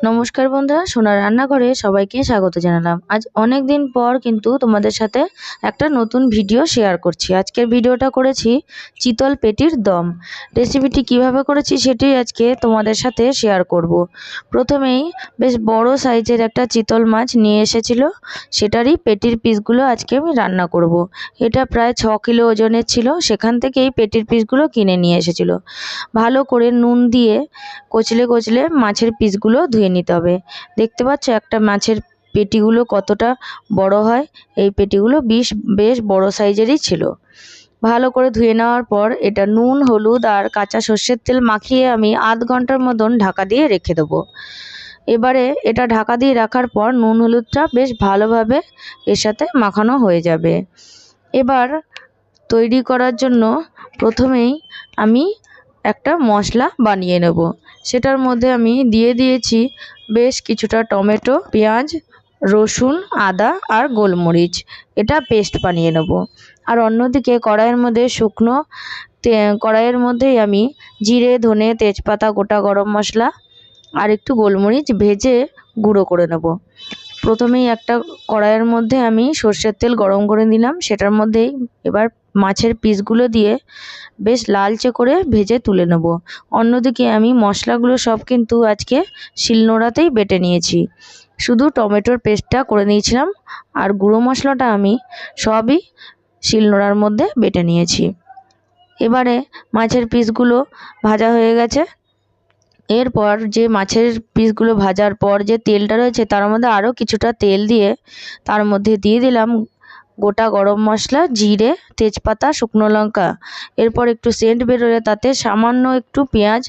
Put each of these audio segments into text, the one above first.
নমস্কার বন্ধুরা, সোনার রান্নাঘরে সবাইকে স্বাগত জানালাম। আজ অনেক দিন পর কিন্তু তোমাদের সাথে একটা নতুন ভিডিও শেয়ার করছি। আজকের ভিডিওটা করেছি চিতল পেটির দম। রেসিপিটি কিভাবে করেছি সেটি আজকে তোমাদের সাথে শেয়ার করব। প্রথমেই বেশ বড় সাইজের একটা চিতল মাছ নিয়ে এসেছিল, সেটারই পেটির পিসগুলো আজকে আমি রান্না করব। এটা প্রায় 6 কিলো ওজনের ছিল, সেখান থেকেই পেটির পিসগুলো কিনে নিয়ে এসেছিল। ভালো করে নুন দিয়ে কচলে কচলে মাছের পিসগুলো ধুয়ে নিতে হবে। দেখতে পাচ্ছ একটা মাছের পেটিগুলো কতটা বড় হয়। এই পেটিগুলো বেশ বড় সাইজেরই ছিল। ভালো করে ধুয়ে নেওয়ার পর এটা নুন, হলুদ আর কাঁচা সর্ষের তেল মাখিয়ে আমি আধ ঘন্টার মতন ঢাকা দিয়ে রেখে দেবো। এবারে এটা ঢাকা দিয়ে রাখার পর নুন হলুদটা বেশ ভালোভাবে এর সাথে মাখানো হয়ে যাবে। এবার তৈরি করার জন্য প্রথমেই আমি একটা মশলা বানিয়ে নেব। সেটার মধ্যে আমি দিয়ে দিয়েছি বেশ কিছুটা টমেটো, পেঁয়াজ, রসুন, আদা আর গোলমরিচ। এটা পেস্ট বানিয়ে নেব। আর অন্যদিকে কড়াইয়ের মধ্যেই আমি জিরে, ধনে, তেজপাতা, গোটা গরম মশলা আর একটু গোলমরিচ ভেজে গুঁড়ো করে নেব। প্রথমেই একটা কড়াইয়ের মধ্যে আমি সর্ষের তেল গরম করে দিলাম। সেটার মধ্যেই এবার মাছের পিসগুলো দিয়ে বেশ লালচে করে ভেজে তুলে নেব। অন্যদিকে আমি মশলাগুলো সব কিন্তু আজকে শিলনোড়াতেই বেটে নিয়েছি। শুধু টমেটোর পেস্টটা করে নিয়েছিলাম, আর গুঁড়ো মশলাটা আমি সবই শিলনোড়ার মধ্যে বেটে নিয়েছি। এবারে মাছের পিসগুলো ভাজা হয়ে গেছে। এরপর যে মাছের পিসগুলো ভাজার পর যে তেলটা রয়েছে তার মধ্যে আরও কিছুটা তেল দিয়ে তার মধ্যে দিয়ে দিলাম গোটা গরম মশলা, জিরে, তেজপাতা, শুকনো লঙ্কা। এরপর একটু সেন্ট বেরোলে তাতে সামান্য একটু পেঁয়াজ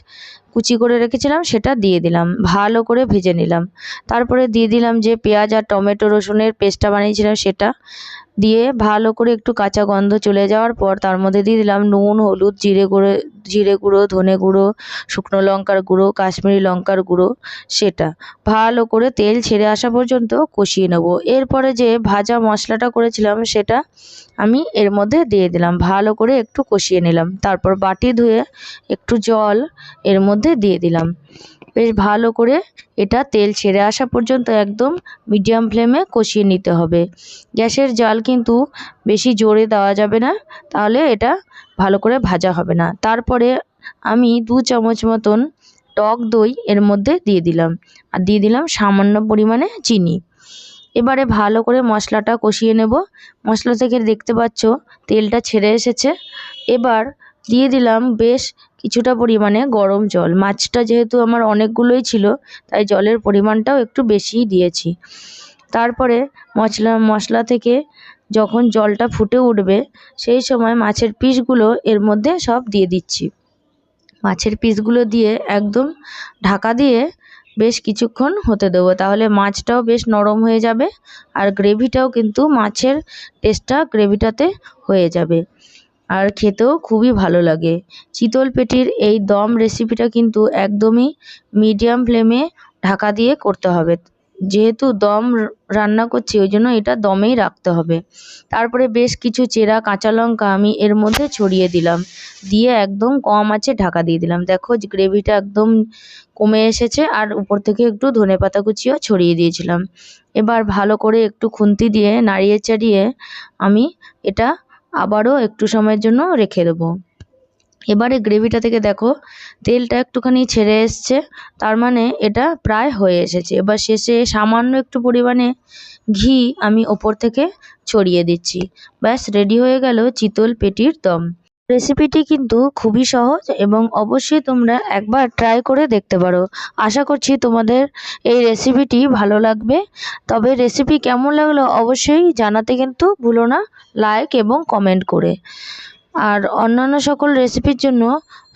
কুচি করে রেখেছিলাম, সেটা দিয়ে দিলাম। ভালো করে ভেজে নিলাম। তারপরে দিয়ে দিলাম যে পেঁয়াজ আর টমেটো রসুনের পেস্টটা বানিয়েছিলাম, সেটা দিয়ে ভালো করে একটু কাঁচা গন্ধ চলে যাওয়ার পর তার মধ্যে দিয়ে দিলাম নুন, হলুদ, জিরে গুঁড়ো, ধনে গুঁড়ো, শুকনো লঙ্কার গুঁড়ো, কাশ্মীরি লঙ্কার গুঁড়ো। সেটা ভালো করে তেল ছেড়ে আসা পর্যন্ত কষিয়ে নেব। এরপরে যে ভাজা মশলাটা করেছিলাম সেটা আমি এর মধ্যে দিয়ে দিলাম। ভালো করে একটু কষিয়ে নিলাম। তারপর বাটি ধুয়ে একটু জল এর মধ্যে দিয়ে দিলাম। বেশ ভালো করে এটা তেল ছেড়ে আসা পর্যন্ত একদম মিডিয়াম ফ্লেমে কষিয়ে নিতে হবে। গ্যাসের জাল কিন্তু বেশি জোরে দেওয়া যাবে না, তাহলে এটা ভালো করে ভাজা হবে না। তারপরে আমি 2 চামচ মতন টক দই এর মধ্যে দিয়ে দিলাম, আর দিয়ে দিলাম সামান্য পরিমাণে চিনি। এবারে ভালো করে মশলাটা কষিয়ে নেব। মশলা থেকে দেখতে পাচ্ছ তেলটা ছেড়ে এসেছে। এবার দিয়ে দিলাম বেশ কিছুটা পরিমাণে গরম জল। মাছটা যেহেতু আমার অনেকগুলোই ছিল, তাই জলের পরিমাণটাও একটু বেশিই দিয়েছি। তারপরে মশলা থেকে যখন জলটা ফুটে উঠবে সেই সময় মাছের পিসগুলো এর মধ্যে সব দিয়ে দিচ্ছি। মাছের পিসগুলো দিয়ে একদম ঢাকা দিয়ে বেশ কিছুক্ষণ হতে দেবো, তাহলে মাছটাও বেশ নরম হয়ে যাবে আর গ্রেভিটাও কিন্তু মাছের টেস্টটা গ্রেভিটাতে হয়ে যাবে, আর খেতেও খুবই ভালো লাগে। চিতল পেটির এই দম রেসিপিটা কিন্তু একদমই মিডিয়াম ফ্লেমে ঢাকা দিয়ে করতে হবে। যেহেতু দম রান্না করছি ওই জন্য এটা দমেই রাখতে হবে। তারপরে বেশ কিছু চেরা কাঁচা লঙ্কা আমি এর মধ্যে ছড়িয়ে দিলাম, দিয়ে একদম কম আঁচে ঢাকা দিয়ে দিলাম। দেখো গ্রেভিটা একদম কমে এসেছে, আর উপর থেকে একটু ধনেপাতা কুচিও ছড়িয়ে দিয়েছিলাম। এবার ভালো করে একটু খুন্তি দিয়ে নাড়িয়ে চাড়িয়ে আমি এটা আবারও একটু সময়ের জন্য রেখে দেবো। এবারে গ্রেভিটা থেকে দেখো তেলটা একটুখানি ছেড়ে এসছে, তার মানে এটা প্রায় হয়ে এসেছে। এবার শেষে সামান্য একটু পরিমাণে ঘি আমি ওপর থেকে ছড়িয়ে দিচ্ছি। ব্যাস রেডি হয়ে গেল চিতল পেটির দম। রেসিপিটি কিন্তু খুবই সহজ এবং অবশ্যই তোমরা একবার ট্রাই করে দেখতে পারো। আশা করছি তোমাদের এই রেসিপিটি ভালো লাগবে। তবে রেসিপি কেমন লাগলো অবশ্যই জানাতে কিন্তু ভুলো না, লাইক এবং কমেন্ট করে। আর অন্যান্য সকল রেসিপির জন্য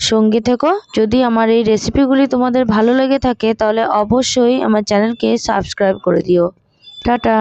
সঙ্গে থেকো। যদি আমার এই রেসিপিগুলি তোমাদের ভালো লেগে থাকে তাহলে অবশ্যই আমার চ্যানেলকে সাবস্ক্রাইব করে দিও। টাটা।